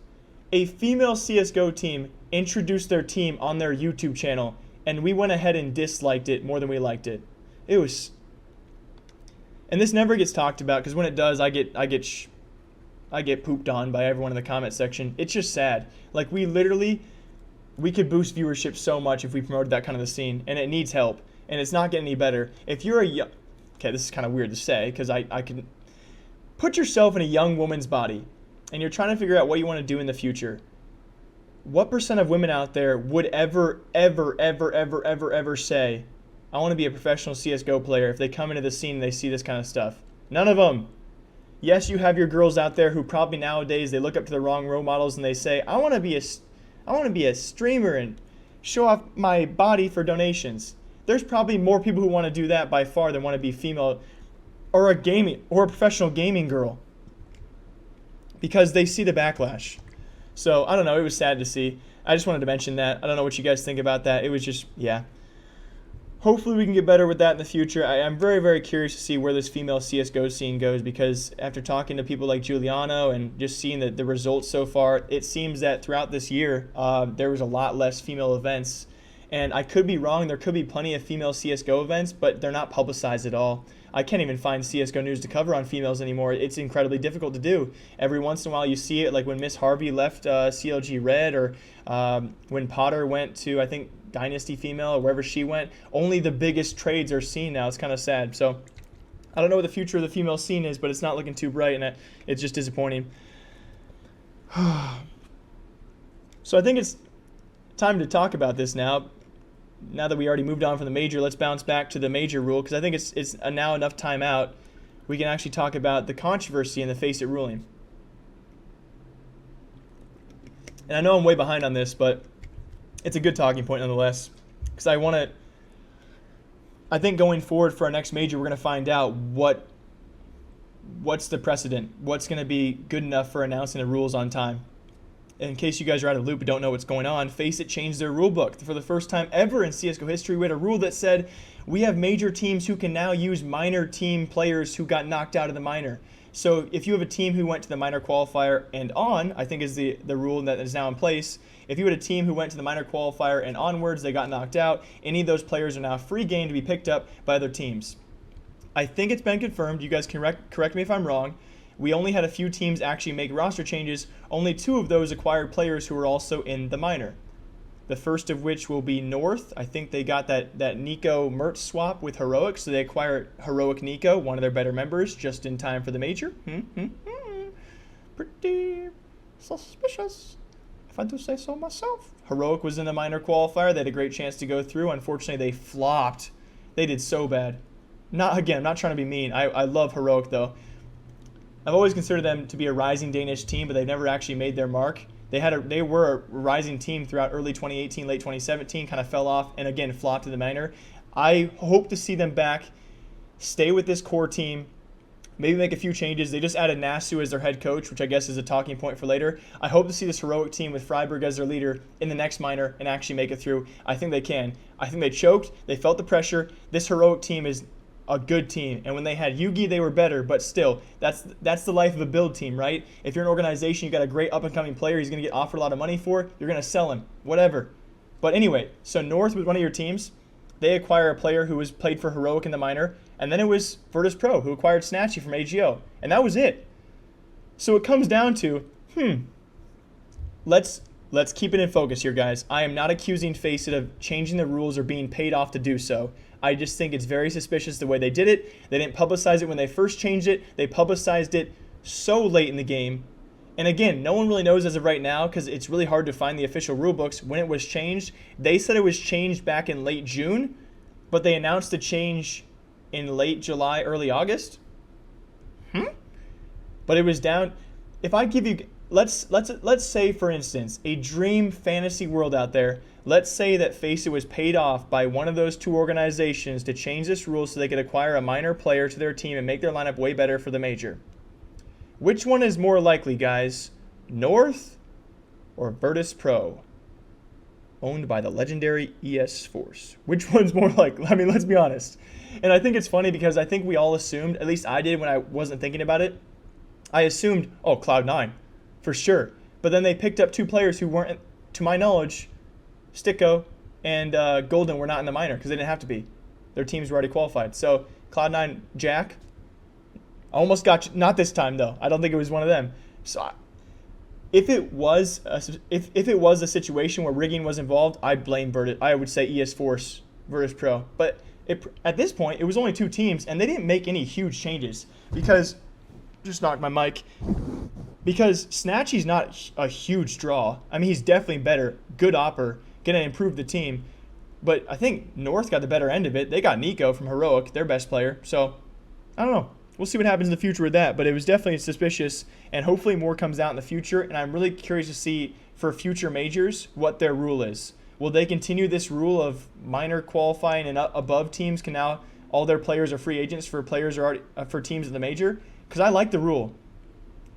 A female CSGO team introduced their team on their YouTube channel, and we went ahead and disliked it more than we liked it. And this never gets talked about because when it does, I get pooped on by everyone in the comment section. It's just sad. Like we could boost viewership so much if we promoted that kind of a scene, and it needs help, and it's not getting any better. If you're okay, this is kind of weird to say because I can put yourself in a young woman's body, and you're trying to figure out what you want to do in the future. What % of women out there would ever say, I want to be a professional CSGO player if they come into the scene and they see this kind of stuff? None of them. Yes, you have your girls out there who probably nowadays they look up to the wrong role models and they say, I want to be a streamer and show off my body for donations. There's probably more people who want to do that by far than want to be female or a professional gaming girl because they see the backlash. So, I don't know, it was sad to see. I just wanted to mention that. I don't know what you guys think about that. It was just, yeah. Hopefully we can get better with that in the future. I'm very, very curious to see where this female CSGO scene goes because after talking to people like Giuliano and just seeing the results so far, it seems that throughout this year there was a lot less female events. And I could be wrong. There could be plenty of female CSGO events, but they're not publicized at all. I can't even find CSGO news to cover on females anymore. It's incredibly difficult to do. Every once in a while you see it, like when Miss Harvey left CLG Red or when Potter went to, I think, Dynasty Female or wherever she went. Only the biggest trades are seen now. It's kind of sad. So I don't know what the future of the female scene is, but it's not looking too bright, and it's just disappointing. So I think it's time to talk about this now. Now that we already moved on from the major, let's bounce back to the major rule because I think it's now enough time out. We can actually talk about the controversy in the Faceit ruling. And I know I'm way behind on this, but it's a good talking point nonetheless, because I think going forward for our next major, we're going to find out what's the precedent, what's going to be good enough for announcing the rules on time. In case you guys are out of the loop and don't know what's going on, Faceit changed their rule book. For the first time ever in CSGO history, we had a rule that said we have major teams who can now use minor team players who got knocked out of the minor. So if you have a team who went to the minor qualifier and on, I think is the rule that is now in place. If you had a team who went to the minor qualifier and onwards, they got knocked out, any of those players are now free game to be picked up by other teams. I think it's been confirmed. You guys can correct me if I'm wrong. We only had a few teams actually make roster changes. Only 2 of those acquired players who were also in the minor. The first of which will be North. I think they got that Nico Mertz swap with Heroic, so they acquired Heroic Nico, one of their better members, just in time for the major. Pretty suspicious, if I do say so myself. Heroic was in the minor qualifier. They had a great chance to go through. Unfortunately, they flopped. They did so bad. I'm not trying to be mean. I love Heroic, though. I've always considered them to be a rising Danish team, but they've never actually made their mark. They were a rising team throughout early 2018, late 2017, kind of fell off, and again flopped to the minor. I hope to see them back, stay with this core team, maybe make a few changes. They just added Nasu as their head coach, which I guess is a talking point for later. I hope to see this Heroic team with Freiburg as their leader in the next minor and actually make it through. I think they can. I think they choked. They felt the pressure. This Heroic team is a good team, and when they had Yugi, they were better, but still, that's the life of a build team, right? If you're an organization, you got a great up-and-coming player he's going to get offered a lot of money for, you're going to sell him, whatever. But anyway, so North was one of your teams. They acquire a player who was played for Heroic in the minor, and then it was Virtus Pro who acquired Snatchy from AGO, and that was it. So it comes down to, let's keep it in focus here, guys. I am not accusing Faceit of changing the rules or being paid off to do so. I just think it's very suspicious the way they did it. They didn't publicize it when they first changed it. They publicized it so late in the game. And again, no one really knows as of right now because it's really hard to find the official rule books when it was changed. They said it was changed back in late June, but they announced the change in late July, early August. But it was down. If I give you, let's say for instance, a dream fantasy world out there. Let's say that Faceit was paid off by one of those 2 organizations to change this rule so they could acquire a minor player to their team and make their lineup way better for the major. Which one is more likely, guys? North or Virtus Pro? Owned by the legendary ES Force. Which one's more likely? I mean, let's be honest. And I think it's funny because I think we all assumed, at least I did when I wasn't thinking about it, I assumed, oh, Cloud9, for sure. But then they picked up 2 players who weren't, to my knowledge, Sticko and Golden were not in the minor because they didn't have to be. Their teams were already qualified. So Cloud9, Jack, I almost got you. Not this time though. I don't think it was one of them. So if it was a situation where rigging was involved, I'd blame Virtus. I would say ES Force, Virtus Pro. But at this point, it was only 2 teams, and they didn't make any huge changes because just knocked my mic. Because Snatchy's not a huge draw. I mean, he's definitely better, good opper, going to improve the team. But I think North got the better end of it. They got Nico from Heroic, their best player. So, I don't know. We'll see what happens in the future with that. But it was definitely suspicious, and hopefully more comes out in the future. And I'm really curious to see for future majors what their rule is. Will they continue this rule of minor qualifying and above teams can now, all their players are free agents for players are already, for teams in the major? Because I like the rule.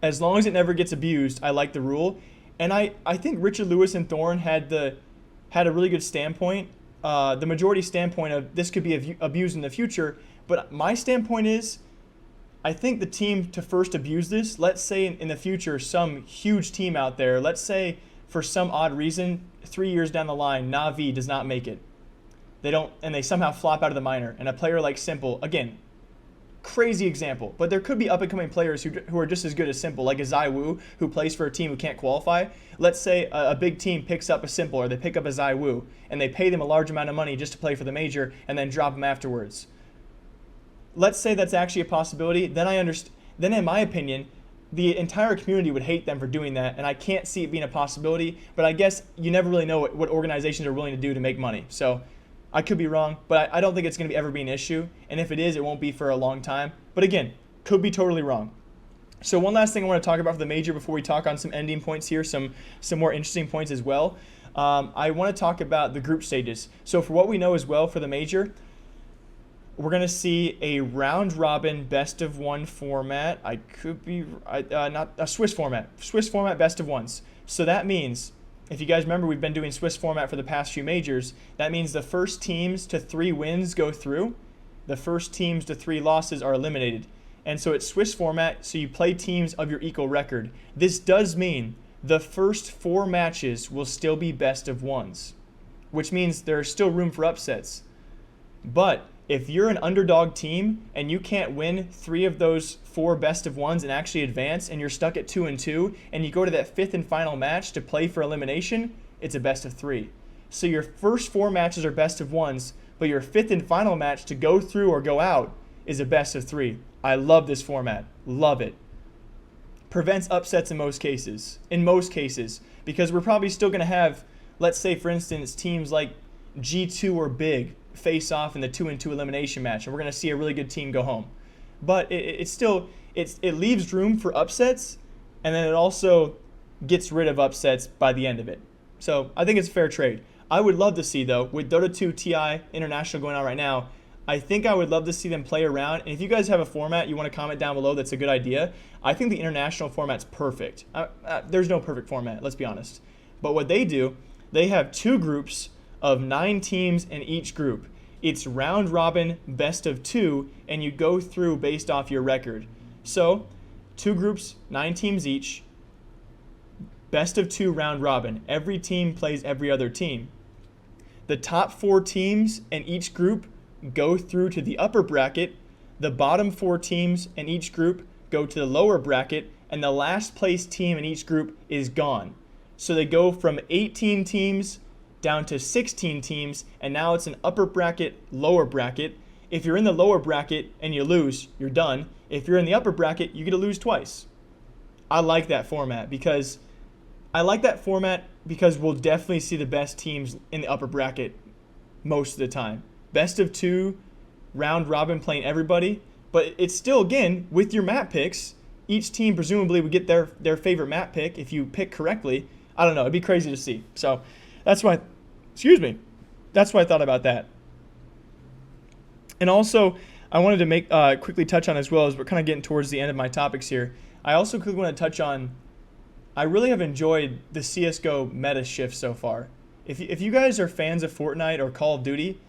As long as it never gets abused, I like the rule. And I think Richard Lewis and Thorne had a really good standpoint. The majority standpoint of this could be abused in the future. But my standpoint is, I think the team to first abuse this, let's say in the future, some huge team out there, let's say for some odd reason, 3 years down the line, Na'Vi does not make it. They somehow flop out of the minor. And a player like Simple, again, crazy example, but there could be up-and-coming players who are just as good as Simple, like a Zai Wu who plays for a team who can't qualify. Let's say a big team picks up a Simple or they pick up a Zai Wu and they pay them a large amount of money just to play for the major and then drop them afterwards. Let's say that's actually a possibility. Then Then in my opinion, the entire community would hate them for doing that, and I can't see it being a possibility. But I guess you never really know what organizations are willing to do to make money. So I could be wrong, but I don't think it's going to ever be an issue. And if it is, it won't be for a long time. But again, could be totally wrong. So one last thing I want to talk about for the major before we talk on some ending points here, some more interesting points as well. I want to talk about the group stages. So for what we know as well for the major, we're going to see a round robin best of one format. I could be not a Swiss format. Swiss format best of ones. So that means, if you guys remember, we've been doing Swiss format for the past few majors. That means the first teams to 3 wins go through. The first teams to 3 losses are eliminated. And so it's Swiss format, so you play teams of your equal record. This does mean the first 4 matches will still be best of ones, which means there's still room for upsets. But if you're an underdog team and you can't win 3 of those 4 best of ones and actually advance, and you're stuck at 2-2, and you go to that 5th and final match to play for elimination, it's a best of 3. So your first 4 matches are best of ones, but your 5th and final match to go through or go out is a best of 3. I love this format. Love it. Prevents upsets in most cases. Because we're probably still going to have, let's say, for instance, teams like G2 or Big face off in the 2-2 elimination match, and we're going to see a really good team go home. But it leaves room for upsets, and then it also gets rid of upsets by the end of it. So I think it's a fair trade. I would love to see, though, with Dota 2 TI International going on right now, I think I would love to see them play around. And if you guys have a format you want to comment down below that's a good idea, I think the international format's perfect. There's no perfect format, let's be honest. But what they do, they have 2 groups of 9 teams in each group. It's round robin, best of 2, and you go through based off your record. So 2 groups, 9 teams each, best of 2 round robin. Every team plays every other team. The top 4 teams in each group go through to the upper bracket. The bottom 4 teams in each group go to the lower bracket, and the last place team in each group is gone. So they go from 18 teams down to 16 teams, and now it's an upper bracket, lower bracket. If you're in the lower bracket and you lose, you're done. If you're in the upper bracket, you get to lose twice. I like that format because we'll definitely see the best teams in the upper bracket most of the time. Best of 2, round robin playing everybody, but it's still, again, with your map picks, each team presumably would get their favorite map pick if you pick correctly. I don't know, it'd be crazy to see. So that's why I thought about that. And also, I wanted to make quickly touch on, as well as we're kind of getting towards the end of my topics here, I also quickly want to touch on, I really have enjoyed the CSGO meta shift so far. If you guys are fans of Fortnite or Call of Duty,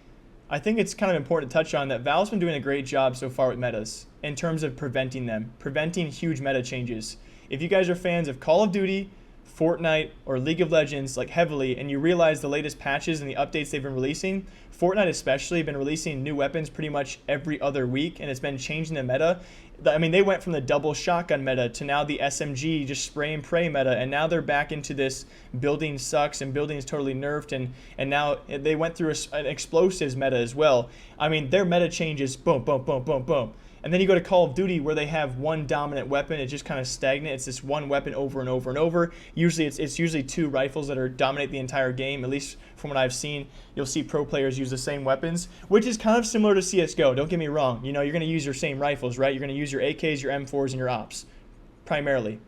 I think it's kind of important to touch on that Valve's been doing a great job so far with metas in terms of preventing huge meta changes. If you guys are fans of Call of Duty, Fortnite, or League of Legends like heavily, and you realize the latest patches and the updates they've been releasing, Fortnite especially been releasing new weapons pretty much every other week, and it's been changing the meta. I mean, they went from the double shotgun meta to now the SMG just spray and pray meta, and now they're back into this building sucks and building is totally nerfed, and now they went through an explosives meta as well. I mean, their meta changes boom, boom, boom, boom, boom. And then you go to Call of Duty where they have one dominant weapon. It's just kind of stagnant. It's this one weapon over and over and over. Usually it's usually 2 rifles that dominate the entire game. At least from what I've seen, you'll see pro players use the same weapons, which is kind of similar to CSGO. Don't get me wrong. You know, you're going to use your same rifles, right? You're going to use your AKs, your M4s, and your ops primarily.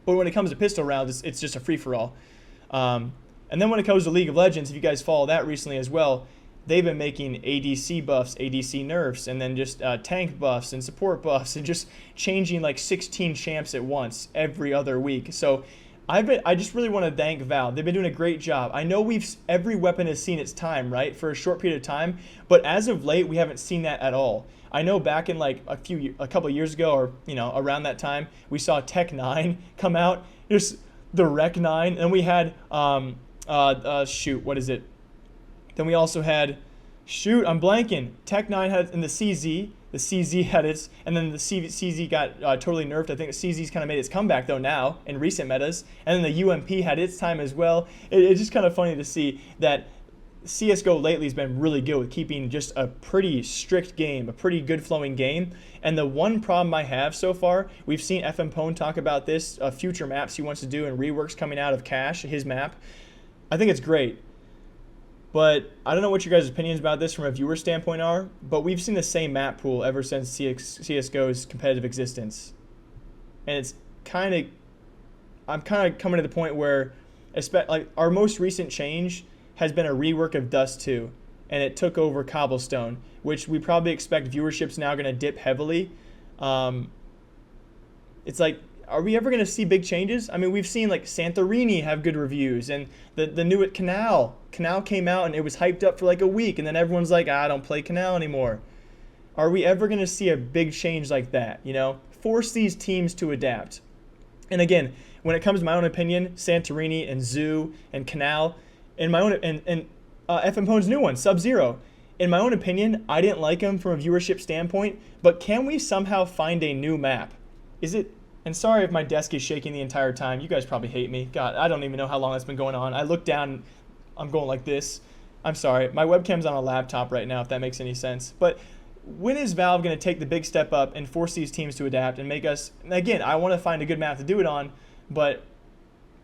But when it comes to pistol rounds, it's just a free-for-all. And then when it comes to League of Legends, if you guys follow that recently as well, they've been making ADC buffs, ADC nerfs, and then just tank buffs and support buffs, and just changing like 16 champs at once every other week. So I just really want to thank Valve. They've been doing a great job. I know every weapon has seen its time, right, for a short period of time, but as of late, we haven't seen that at all. I know back in like a couple of years ago, or around that time, we saw Tech 9 come out, just the Rec 9, and we had what is it? Then we also had, I'm blanking. Tech 9 had it in the CZ. The CZ had its, and then the CZ got totally nerfed. I think the CZ's kind of made its comeback, though, now in recent metas. And then the UMP had its time as well. It's just kind of funny to see that CSGO lately has been really good with keeping just a pretty strict game, a pretty good flowing game. And the one problem I have so far, we've seen FM Pone talk about this, future maps he wants to do and reworks coming out of Cash, his map. I think it's great. But I don't know what your guys' opinions about this from a viewer standpoint are, but we've seen the same map pool ever since CSGO's competitive existence. and it's I'm kind of coming to the point where, like, our most recent change has been a rework of Dust 2, and it took over Cobblestone, which we probably expect viewership's now going to dip heavily. It's like, are we ever going to see big changes? I mean, we've seen like Santorini have good reviews, and the new at Canal came out and it was hyped up for like a week, and then everyone's like, I don't play Canal anymore. Are we ever going to see a big change like that? You know, force these teams to adapt. And again, when it comes to my own opinion, Santorini and Zoo and Canal, in my own and FM Pone's new one, Sub-Zero. In my own opinion, I didn't like them from a viewership standpoint, but can we somehow find a new map? And sorry if my desk is shaking the entire time. You guys probably hate me. God, I don't even know how long that's been going on. I look down, I'm going like this. I'm sorry. My webcam's on a laptop right now, if that makes any sense. But when is Valve going to take the big step up and force these teams to adapt and make us, again, I want to find a good map to do it on, but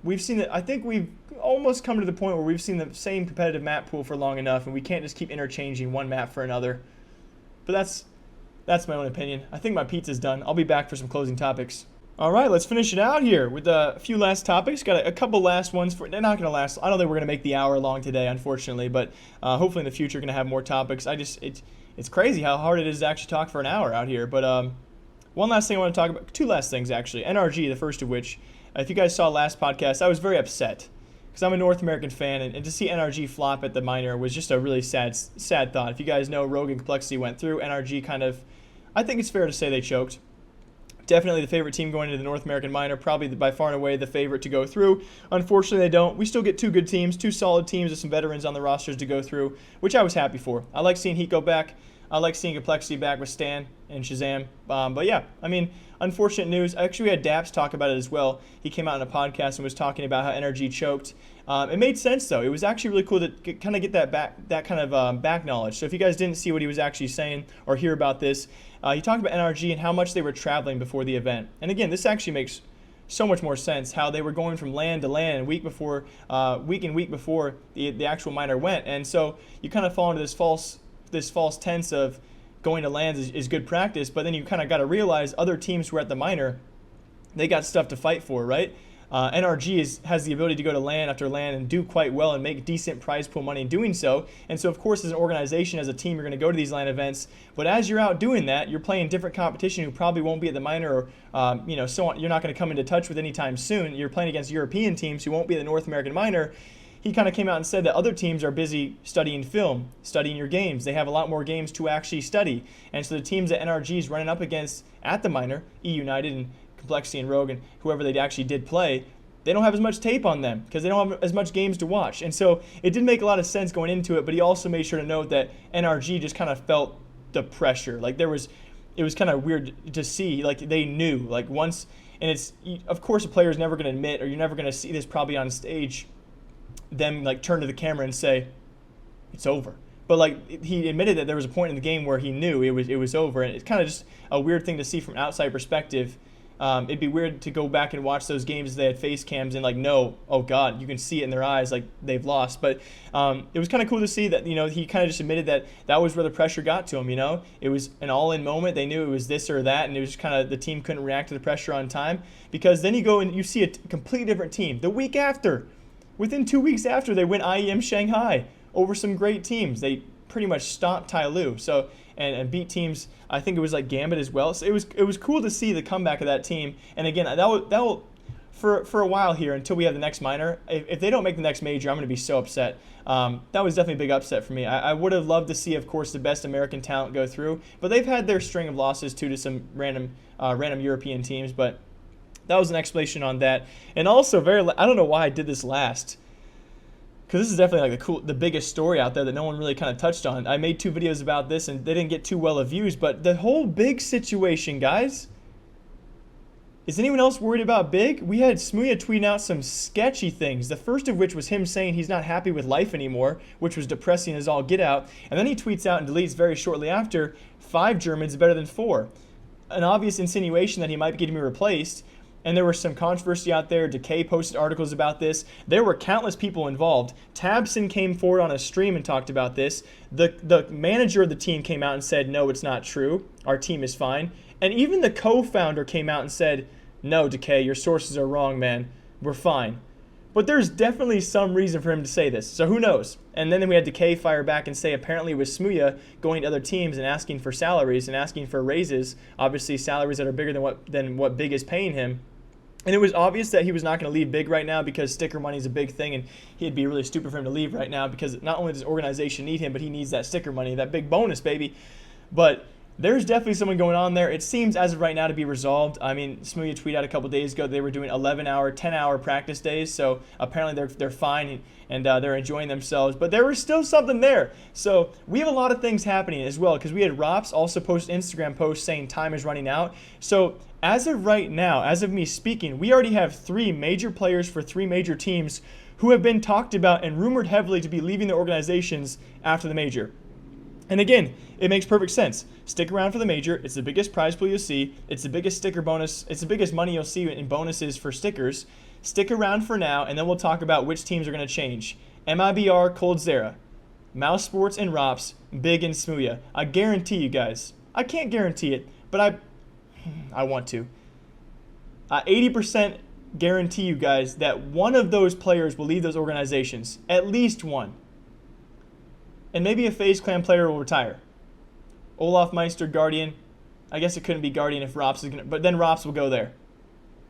we've seen that. I think we've almost come to the point where we've seen the same competitive map pool for long enough, and we can't just keep interchanging one map for another. But that's my own opinion. I think my pizza's done. I'll be back for some closing topics. All right, let's finish it out here with a few last topics. Got a couple last ones. They're not going to last. I don't think we're going to make the hour long today, unfortunately, but hopefully in the future we're going to have more topics. It's crazy how hard it is to actually talk for an hour out here. But one last thing I want to talk about, two last things actually. NRG, the first of which, if you guys saw last podcast, I was very upset because I'm a North American fan, and to see NRG flop at the minor was just a really sad thought. If you guys know, Rogue and Complexity went through. NRG kind of, I think it's fair to say they choked. Definitely the favorite team going into the North American minor, probably by far and away the favorite to go through. Unfortunately, they don't. We still get two good teams, two solid teams with some veterans on the rosters to go through, which I was happy for. I like seeing Hiko back. I like seeing Complexity back with Stan and Shazam. But yeah, I mean, unfortunate news. Actually, we had Daps talk about it as well. He came out in a podcast and was talking about how NRG choked. It made sense, though. It was actually really cool to kind of get that kind of back knowledge. So if you guys didn't see what he was actually saying or hear about this, he talked about NRG and how much they were traveling before the event. And again, this actually makes so much more sense, how they were going from land to land week and week before the actual minor went. And so you kind of fall into this false tense of going to lands is good practice, but then you kind of got to realize other teams who are at the minor, they got stuff to fight for, right? NRG has the ability to go to land after land and do quite well and make decent prize pool money in doing so. And so, of course, as an organization, as a team, you're going to go to these LAN events. But as you're out doing that, you're playing different competition who probably won't be at the minor or, so on. You're not going to come into touch with anytime soon. You're playing against European teams who won't be at the North American minor. He kind of came out and said that other teams are busy studying film, studying your games. They have a lot more games to actually study. And so the teams that NRG is running up against at the minor, E United and Complexity and Rogue and whoever they actually did play, they don't have as much tape on them because they don't have as much games to watch. And so it did make a lot of sense going into it, but he also made sure to note that NRG just kind of felt the pressure. Like it was kind of weird to see, like they knew, like once, and it's, of course a player is never going to admit, or you're never going to see this probably on stage, them like turn to the camera and say, it's over. But like he admitted that there was a point in the game where he knew it was over, and it's kind of just a weird thing to see from an outside perspective. It'd be weird to go back and watch those games as they had face cams and like, no, oh God, you can see it in their eyes like they've lost. But it was kind of cool to see that, he kind of just admitted that was where the pressure got to him, It was an all-in moment. They knew it was this or that, and it was kind of the team couldn't react to the pressure on time, because then you go and you see a completely different team. The week after, within 2 weeks after, they win IEM Shanghai over some great teams. They pretty much stomped Tai Lu. So and beat teams. I think it was like Gambit as well. So it was cool to see the comeback of that team. And again, that will for a while here until we have the next minor. If they don't make the next major, I'm going to be so upset. That was definitely a big upset for me. I would have loved to see, of course, the best American talent go through, but they've had their string of losses too to some random European teams. But that was an explanation on that. And also I don't know why I did this last, because this is definitely like the biggest story out there that no one really kind of touched on. I made 2 videos about this and they didn't get too well of views, but the whole Big situation, guys. Is anyone else worried about Big? We had SMOOYA tweeting out some sketchy things. The first of which was him saying he's not happy with life anymore, which was depressing as all get out. And then he tweets out and deletes very shortly after, 5 Germans better than 4. An obvious insinuation that he might be getting replaced. And there was some controversy out there. Decay posted articles about this. There were countless people involved. Tabson came forward on a stream and talked about this. The manager of the team came out and said, no, it's not true. Our team is fine. And even the co-founder came out and said, No, Decay, your sources are wrong, man. We're fine. But there's definitely some reason for him to say this, so who knows? And then we had Decay fire back and say apparently with SMOOYA going to other teams and asking for salaries and asking for raises, obviously salaries that are bigger than what Big is paying him. And it was obvious that he was not going to leave Big right now because sticker money is a big thing, and he'd be really stupid for him to leave right now because not only does the organization need him, but he needs that sticker money, that big bonus, baby. But there's definitely someone going on there. It seems as of right now to be resolved. I mean, SMOOYA tweeted out a couple days ago they were doing 11-hour, 10-hour practice days, so apparently they're fine and they're enjoying themselves. But there was still something there. So we have a lot of things happening as well because we had Rops also post Instagram posts saying time is running out. So as of right now, as of me speaking, we already have 3 major players for 3 major teams who have been talked about and rumored heavily to be leaving the organizations after the major. And again, it makes perfect sense. Stick around for the major. It's the biggest prize pool you'll see. It's the biggest sticker bonus. It's the biggest money you'll see in bonuses for stickers. Stick around for now, and then we'll talk about which teams are going to change. MiBR, Coldzera, Mouse Sports, and Rops, Big and SMOOYA. I guarantee you guys. I can't guarantee it, but I want to. 80% guarantee you guys that one of those players will leave those organizations. At least one. And maybe a FaZe Clan player will retire. Olaf Meister, Guardian. I guess it couldn't be Guardian if Rops is going to... But then Rops will go there.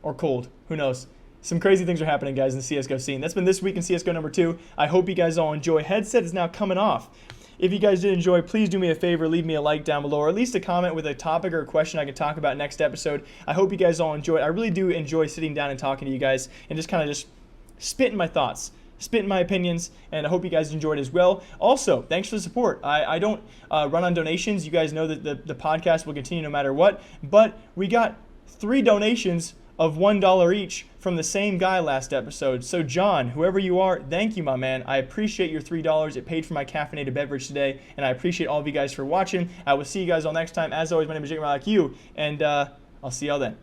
Or Cold. Who knows? Some crazy things are happening, guys, in the CSGO scene. That's been This Week in CSGO number 2. I hope you guys all enjoy. Headset is now coming off. If you guys did enjoy, please do me a favor. Leave me a like down below, or at least a comment with a topic or a question I can talk about next episode. I hope you guys all enjoyed. I really do enjoy sitting down and talking to you guys and just kind of just spitting my thoughts. Spit in my opinions, and I hope you guys enjoyed as well. Also, thanks for the support. I don't run on donations. You guys know that the podcast will continue no matter what, but we got 3 donations of $1 each from the same guy last episode. So John, whoever you are, thank you, my man. I appreciate your $3. It paid for my caffeinated beverage today, and I appreciate all of you guys for watching. I will see you guys all next time. As always, my name is Jake, like you, and I'll see y'all then.